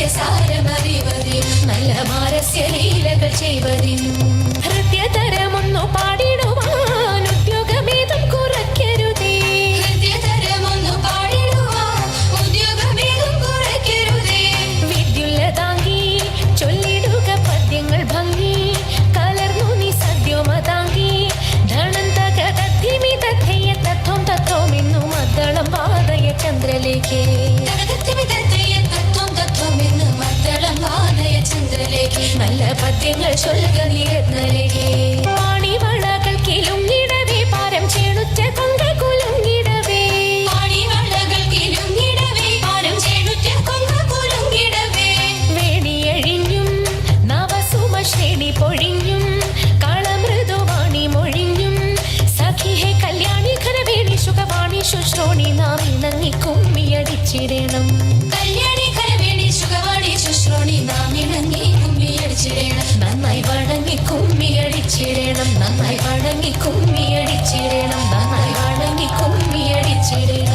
സാരമറിവതിൻ നല്ല മാരസ്യ ലീലകൾ ചെയ്വതിൻ ഹൃദയതരമൊന്നു പാടിടുവാൻ ഉദ്യോഗമേതും കുറയ്ക്കരുതേ ഹൃദയതരമൊന്നു പാടിടുവാൻ ഉദ്യോഗമേതും കുറയ്ക്കരുതേ വിദ്യുല്ലതാങ്കി ചൊല്ലിടുക പദ്യങ്ങൾ ഭംഗി കലർന്നു നീ സദ്യോമതാങ്കി ധണന്തക തദ്ധിമിതദ്ധയ തത്വം തത്വമെന്നു മദ്ദളം വാദയ ചന്ദ്രലേഖേ നല്ല പദ്യങ്ങൾ ചൊല്ലുക നീരത്നലേഖേ പാണിവളകൾ കിലുങ്ങിടവേ പാരം ചേണുറ്റ കൊങ്ക കുലുങ്ങിടവേ പാണിവളകൾ കിലുങ്ങിടവേ പാരം ചേണുറ്റ കൊങ്ക കുലുങ്ങിടവേ വേണിയഴിഞ്ഞും നവസുമ ശ്രേണി പൊഴിഞ്ഞും കളമൃദുവാണി മൊഴിഞ്ഞും സഖിഹേ കല്യാണി ഘനവേണി സുഖവാണി ശുശ്രോണി നാം ഇണങ്ങി കുമ്മിയടിച്ചിടണം കല്യാണി ഘനവേണി സുഖവാണി ശുശ്രോണി നാം ഇണങ്ങി നന്നായി വണങ്ങി കുമ്മിയടിച്ചിടണം നന്നായി വണങ്ങി കുമ്മിയടിച്ചിടണം നന്നായി വണങ്ങി കുമ്മിയടിച്ചിടണം